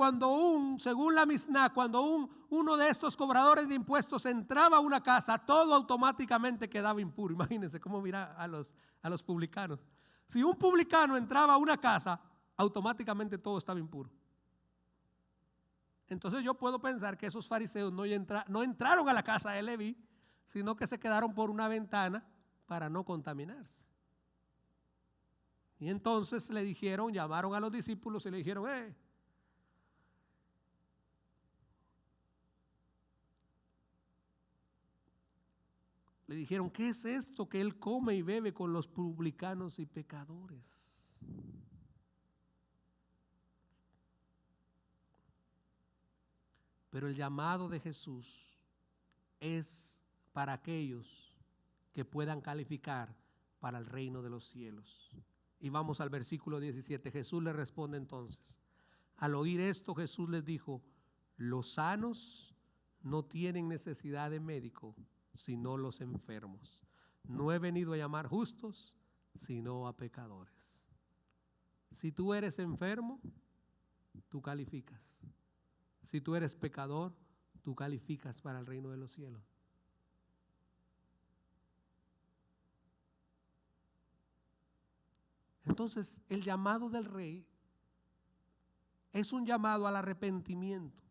según la Misná, cuando uno de estos cobradores de impuestos entraba a una casa, todo automáticamente quedaba impuro. Imagínense cómo mira a los publicanos. Si un publicano entraba a una casa, automáticamente todo estaba impuro. Entonces yo puedo pensar que esos fariseos no entraron a la casa de Leví, sino que se quedaron por una ventana para no contaminarse. Y entonces le dijeron, llamaron a los discípulos y le dijeron, le dijeron, ¿qué es esto que él come y bebe con los publicanos y pecadores? Pero el llamado de Jesús es para aquellos que puedan calificar para el reino de los cielos. Y vamos al versículo 17. Jesús le responde entonces. Al oír esto, Jesús les dijo, los sanos no tienen necesidad de médico, sino los enfermos. No he venido a llamar justos, sino a pecadores. Si tú eres enfermo, tú calificas. Si tú eres pecador, tú calificas para el reino de los cielos. Entonces, el llamado del Rey es un llamado al arrepentimiento.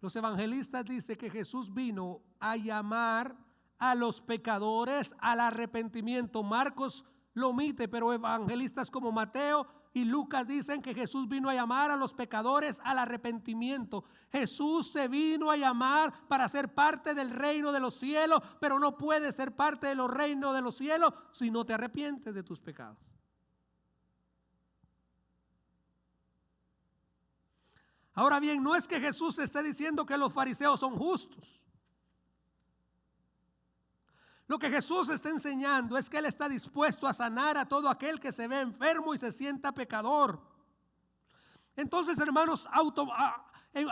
Los evangelistas dicen que Jesús vino a llamar a los pecadores al arrepentimiento. Marcos lo omite, pero evangelistas como Mateo y Lucas dicen que Jesús vino a llamar a los pecadores al arrepentimiento. Jesús se vino a llamar para ser parte del reino de los cielos, pero no puedes ser parte de los reinos de los cielos si no te arrepientes de tus pecados. Ahora bien, no es que Jesús esté diciendo que los fariseos son justos. Lo que Jesús está enseñando es que Él está dispuesto a sanar a todo aquel que se ve enfermo y se sienta pecador. Entonces, hermanos,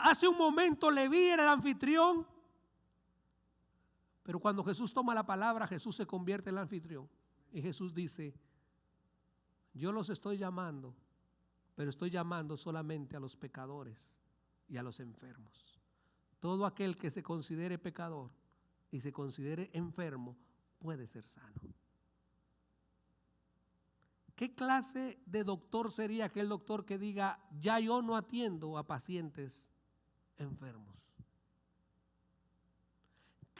hace un momento Leví era el anfitrión, pero cuando Jesús toma la palabra, Jesús se convierte en el anfitrión. Y Jesús dice, yo los estoy llamando, pero estoy llamando solamente a los pecadores y a los enfermos. Todo aquel que se considere pecador y se considere enfermo puede ser sano. ¿Qué clase de doctor sería aquel doctor que diga, ya yo no atiendo a pacientes enfermos?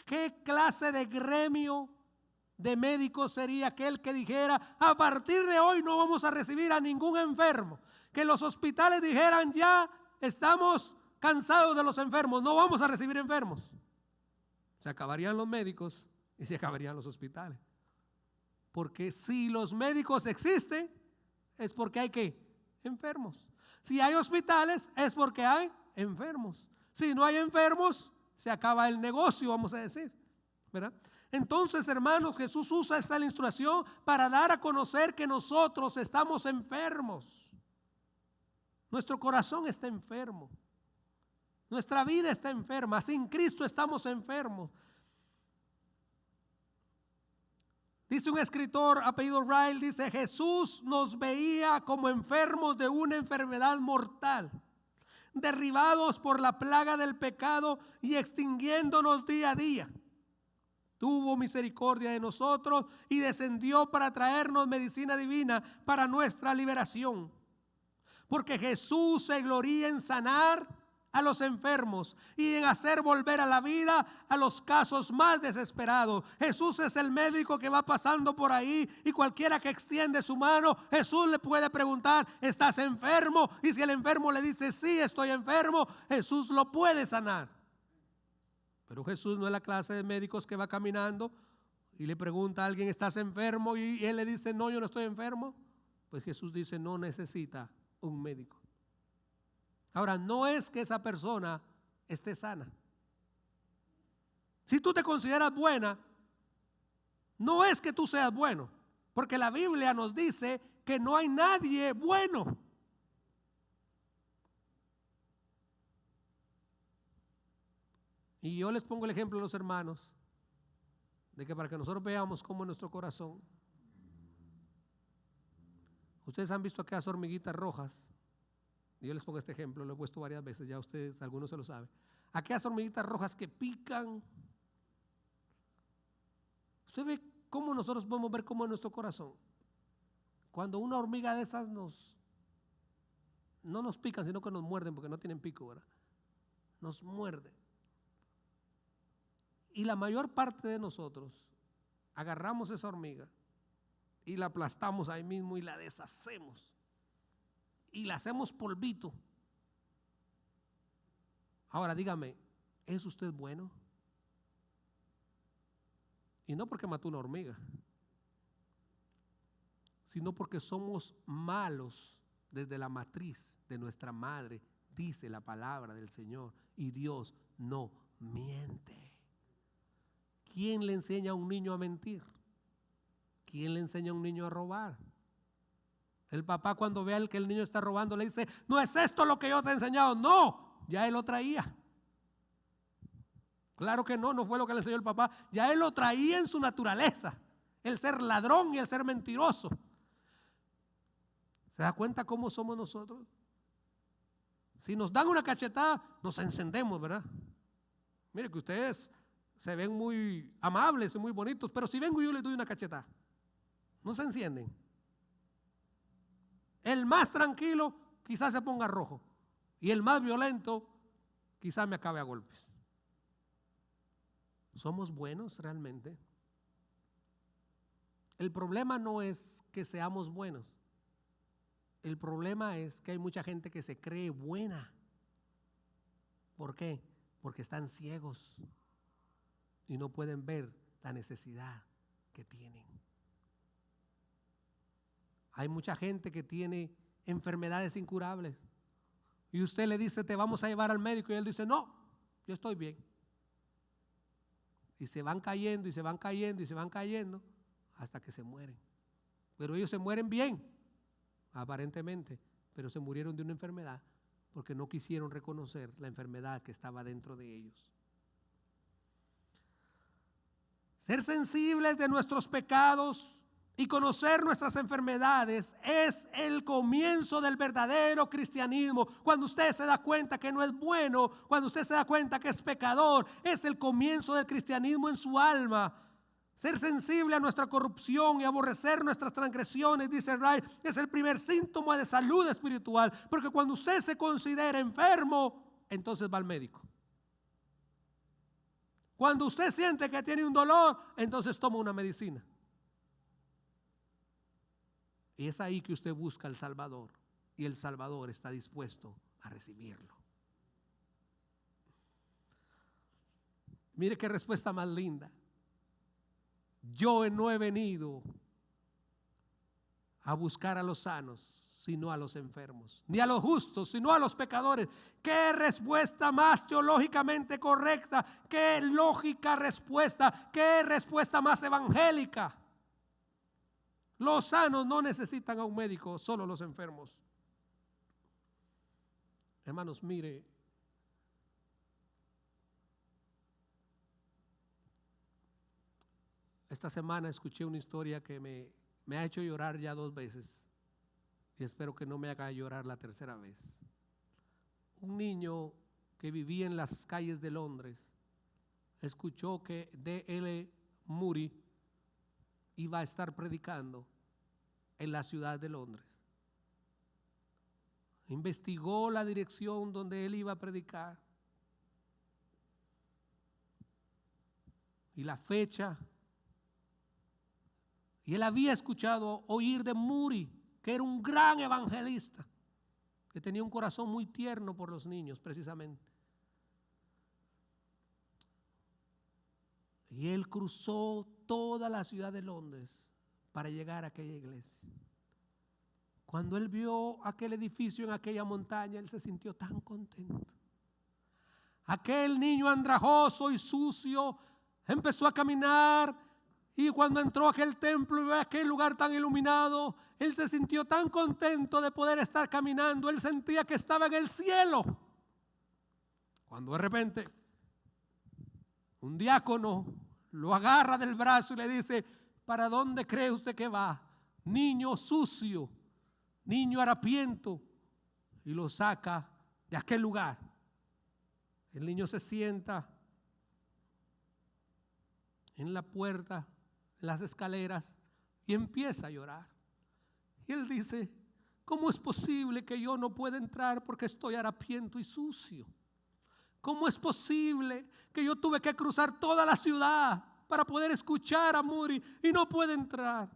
¿Qué clase de gremio de médicos sería aquel que dijera, a partir de hoy no vamos a recibir a ningún enfermo? Que los hospitales dijeran, ya estamos cansados de los enfermos, no vamos a recibir enfermos. Se acabarían los médicos y se acabarían los hospitales. Porque si los médicos existen, es porque hay ¿qué? Enfermos. Si hay hospitales, es porque hay enfermos. Si no hay enfermos, se acaba el negocio, vamos a decir, ¿verdad? Entonces, hermanos, Jesús usa esta ilustración para dar a conocer que nosotros estamos enfermos. Nuestro corazón está enfermo. Nuestra vida está enferma. Sin Cristo estamos enfermos. Dice un escritor apellido Ryle, dice, Jesús nos veía como enfermos de una enfermedad mortal, derribados por la plaga del pecado y extinguiéndonos día a día. Tuvo misericordia de nosotros y descendió para traernos medicina divina para nuestra liberación. Porque Jesús se gloría en sanar a los enfermos y en hacer volver a la vida a los casos más desesperados. Jesús es el médico que va pasando por ahí y cualquiera que extiende su mano, Jesús le puede preguntar, ¿estás enfermo? Y si el enfermo le dice, sí, estoy enfermo, Jesús lo puede sanar. Pero Jesús no es la clase de médicos que va caminando y le pregunta a alguien, ¿estás enfermo? Y él le dice, no, yo no estoy enfermo. Pues Jesús dice, no necesita un médico. Ahora, no es que esa persona esté sana. Si tú te consideras buena, no es que tú seas bueno, porque la Biblia nos dice que no hay nadie bueno. Y yo les pongo el ejemplo a los hermanos, de que para que nosotros veamos cómo es nuestro corazón. Ustedes han visto aquellas hormiguitas rojas. Yo les pongo este ejemplo, lo he puesto varias veces, ya ustedes, algunos se lo saben. Aquellas hormiguitas rojas que pican. Usted ve cómo nosotros podemos ver cómo es nuestro corazón. Cuando una hormiga de esas no nos pican, sino que nos muerden, porque no tienen pico, ¿verdad? Nos muerden. Y la mayor parte de nosotros agarramos esa hormiga y la aplastamos ahí mismo y la deshacemos y la hacemos polvito. Ahora dígame, ¿es usted bueno? Y no porque mató una hormiga, sino porque somos malos desde la matriz de nuestra madre, dice la palabra del Señor, y Dios no miente. ¿Quién le enseña a un niño a mentir? ¿Quién le enseña a un niño a robar? El papá, cuando ve al que el niño está robando, le dice: no es esto lo que yo te he enseñado. No, ya él lo traía. Claro que no fue lo que le enseñó el papá. Ya él lo traía en su naturaleza, el ser ladrón y el ser mentiroso. ¿Se da cuenta cómo somos nosotros? Si nos dan una cachetada, nos encendemos, ¿verdad? Mire que ustedes se ven muy amables y muy bonitos, pero si vengo y yo les doy una cachetada, no se encienden. El más tranquilo quizás se ponga rojo y el más violento quizás me acabe a golpes. ¿Somos buenos realmente? El problema no es que seamos buenos. El problema es que hay mucha gente que se cree buena. ¿Por qué? Porque están ciegos y no pueden ver la necesidad que tienen. Hay mucha gente que tiene enfermedades incurables y usted le dice: te vamos a llevar al médico, y él dice: no, yo estoy bien. Y se van cayendo y se van cayendo y se van cayendo hasta que se mueren. Pero ellos se mueren bien, aparentemente, pero se murieron de una enfermedad porque no quisieron reconocer la enfermedad que estaba dentro de ellos. Ser sensibles de nuestros pecados y conocer nuestras enfermedades es el comienzo del verdadero cristianismo. Cuando usted se da cuenta que no es bueno, cuando usted se da cuenta que es pecador, es el comienzo del cristianismo en su alma. Ser sensible a nuestra corrupción y aborrecer nuestras transgresiones, dice Ray, es el primer síntoma de salud espiritual. Porque cuando usted se considera enfermo, entonces va al médico. Cuando usted siente que tiene un dolor, entonces toma una medicina. Y es ahí que usted busca al Salvador, y el Salvador está dispuesto a recibirlo. Mire qué respuesta más linda. Yo no he venido a buscar a los sanos, sino a los enfermos, ni a los justos, sino a los pecadores. Qué respuesta más teológicamente correcta, qué lógica respuesta, qué respuesta más evangélica. Los sanos no necesitan a un médico, solo los enfermos. Hermanos, mire, esta semana escuché una historia que me ha hecho llorar ya 2 veces y espero que no me haga llorar la tercera vez. Un niño que vivía en las calles de Londres escuchó que D.L. Moody iba a estar predicando en la ciudad de Londres. Investigó la dirección donde él iba a predicar y la fecha. Y él había escuchado oír de Moody, que era un gran evangelista, que tenía un corazón muy tierno por los niños precisamente. Y él cruzó toda la ciudad de Londres para llegar a aquella iglesia. Cuando él vio aquel edificio en aquella montaña, él se sintió tan contento. Aquel niño andrajoso y sucio empezó a caminar, y cuando entró a aquel templo y vio aquel lugar tan iluminado, él se sintió tan contento de poder estar caminando. Él sentía que estaba en el cielo. Cuando de repente un diácono lo agarra del brazo y le dice: ¿para dónde cree usted que va? Niño sucio, niño harapiento. Y lo saca de aquel lugar. El niño se sienta en la puerta, en las escaleras, y empieza a llorar. Y él dice: ¿cómo es posible que yo no pueda entrar porque estoy harapiento y sucio? ¿Cómo es posible que yo tuve que cruzar toda la ciudad para poder escuchar a Moody y no puedo entrar?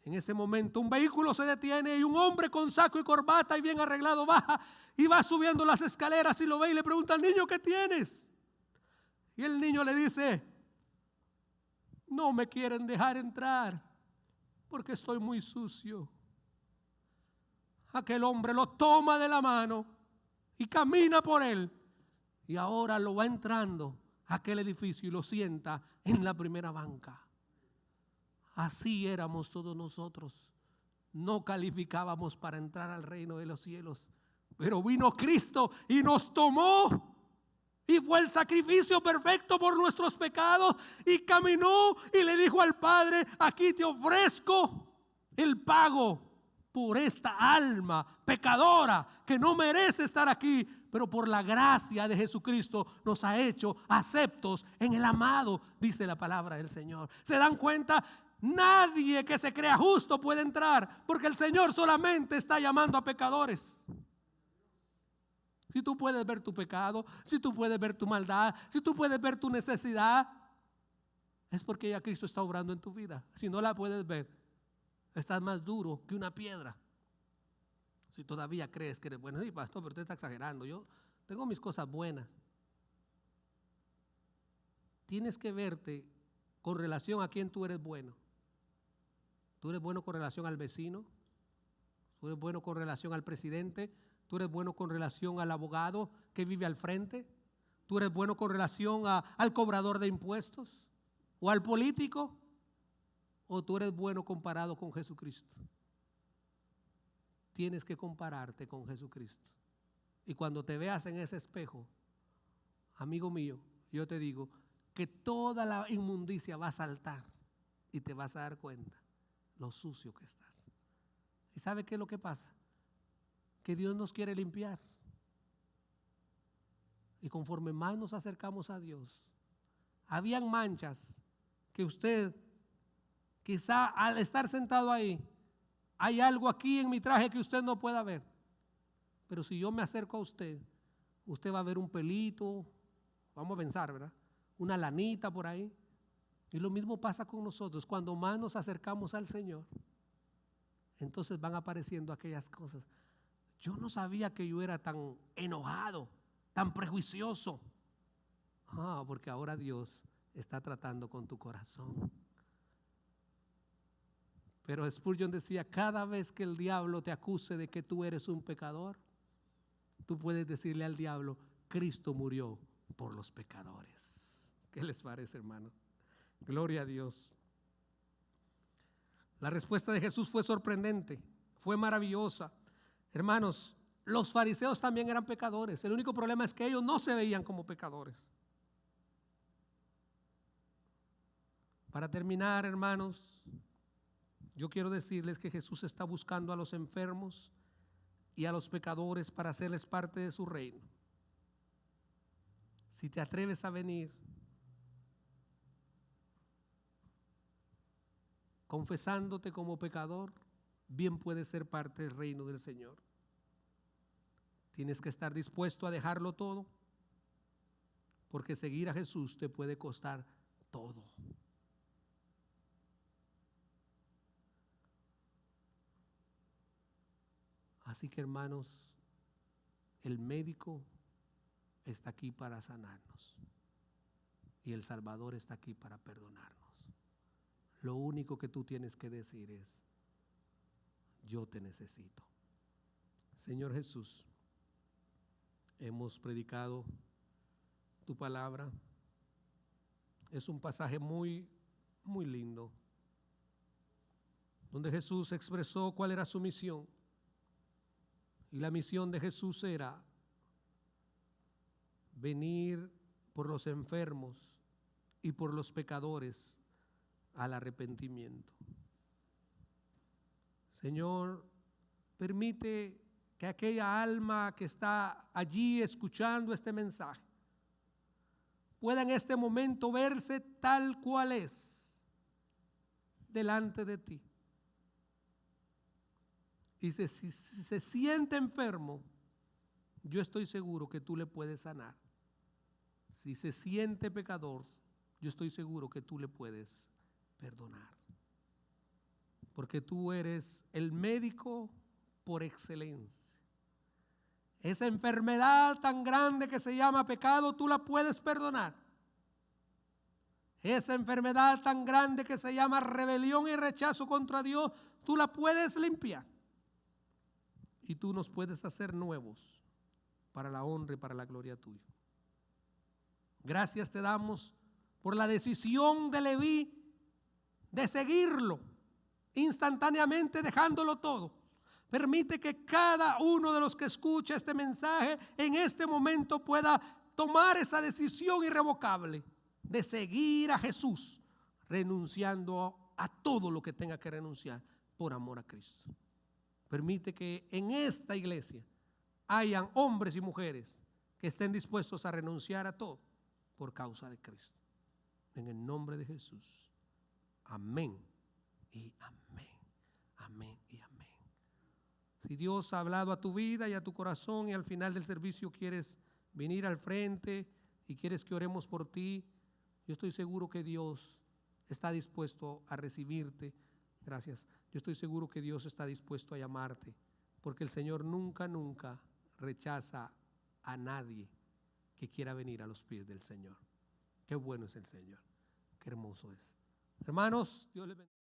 En ese momento un vehículo se detiene y un hombre con saco y corbata y bien arreglado baja y va subiendo las escaleras y lo ve y le pregunta al niño: ¿qué tienes? Y el niño le dice: no me quieren dejar entrar porque estoy muy sucio. Aquel hombre lo toma de la mano y camina por él, y ahora lo va entrando a aquel edificio y lo sienta en la primera banca. Así éramos todos nosotros. No calificábamos para entrar al reino de los cielos, pero vino Cristo y nos tomó, y fue el sacrificio perfecto por nuestros pecados, y caminó y le dijo al Padre: aquí te ofrezco el pago por esta alma pecadora que no merece estar aquí, pero por la gracia de Jesucristo nos ha hecho aceptos en el amado, dice la palabra del Señor. ¿Se dan cuenta? Nadie que se crea justo puede entrar, porque el Señor solamente está llamando a pecadores. Si tú puedes ver tu pecado, si tú puedes ver tu maldad, si tú puedes ver tu necesidad, es porque ya Cristo está obrando en tu vida. Si no la puedes ver, estás más duro que una piedra. Si todavía crees que eres bueno: sí, pastor, pero usted está exagerando, yo tengo mis cosas buenas. Tienes que verte con relación a quién tú eres bueno. Tú eres bueno con relación al vecino, tú eres bueno con relación al presidente, tú eres bueno con relación al abogado que vive al frente, tú eres bueno con relación al cobrador de impuestos o al político, o tú eres bueno comparado con Jesucristo. Tienes que compararte con Jesucristo. Y cuando te veas en ese espejo, amigo mío, yo te digo que toda la inmundicia va a saltar y te vas a dar cuenta lo sucio que estás. ¿Y sabe qué es lo que pasa? Que Dios nos quiere limpiar. Y conforme más nos acercamos a Dios, habían manchas que usted, quizá al estar sentado ahí, hay algo aquí en mi traje que usted no pueda ver. Pero si yo me acerco a usted, usted va a ver un pelito, vamos a pensar, ¿verdad? Una lanita por ahí. Y lo mismo pasa con nosotros. Cuando más nos acercamos al Señor, entonces van apareciendo aquellas cosas. Yo no sabía que yo era tan enojado, tan prejuicioso. Porque ahora Dios está tratando con tu corazón. Pero Spurgeon decía: cada vez que el diablo te acuse de que tú eres un pecador, tú puedes decirle al diablo: Cristo murió por los pecadores. ¿Qué les parece, hermano? Gloria a Dios. La respuesta de Jesús fue sorprendente, fue maravillosa. Hermanos, los fariseos también eran pecadores. El único problema es que ellos no se veían como pecadores. Para terminar, hermanos, yo quiero decirles que Jesús está buscando a los enfermos y a los pecadores para hacerles parte de su reino. Si te atreves a venir confesándote como pecador, bien puedes ser parte del reino del Señor. Tienes que estar dispuesto a dejarlo todo, porque seguir a Jesús te puede costar todo. Así que, hermanos, el médico está aquí para sanarnos y el Salvador está aquí para perdonarnos. Lo único que tú tienes que decir es: yo te necesito. Señor Jesús, hemos predicado tu palabra. Es un pasaje muy, muy lindo, donde Jesús expresó cuál era su misión. Y la misión de Jesús era venir por los enfermos y por los pecadores al arrepentimiento. Señor, permite que aquella alma que está allí escuchando este mensaje pueda en este momento verse tal cual es delante de ti. Y si se siente enfermo, yo estoy seguro que tú le puedes sanar. Si se siente pecador, yo estoy seguro que tú le puedes perdonar. porque tú eres el médico por excelencia. Esa enfermedad tan grande que se llama pecado, tú la puedes perdonar. Esa enfermedad tan grande que se llama rebelión y rechazo contra Dios, tú la puedes limpiar. Y tú nos puedes hacer nuevos para la honra y para la gloria tuya. Gracias te damos por la decisión de Leví de seguirlo instantáneamente, dejándolo todo. Permite que cada uno de los que escucha este mensaje en este momento pueda tomar esa decisión irrevocable de seguir a Jesús, renunciando a todo lo que tenga que renunciar por amor a Cristo. Permite que en esta iglesia hayan hombres y mujeres que estén dispuestos a renunciar a todo por causa de Cristo. En el nombre de Jesús. Amén y amén. Amén y amén. Si Dios ha hablado a tu vida y a tu corazón y al final del servicio quieres venir al frente y quieres que oremos por ti, yo estoy seguro que Dios está dispuesto a recibirte. Gracias. Yo estoy seguro que Dios está dispuesto a llamarte, porque el Señor nunca, nunca rechaza a nadie que quiera venir a los pies del Señor. Qué bueno es el Señor. Qué hermoso es. Hermanos, Dios les bendiga.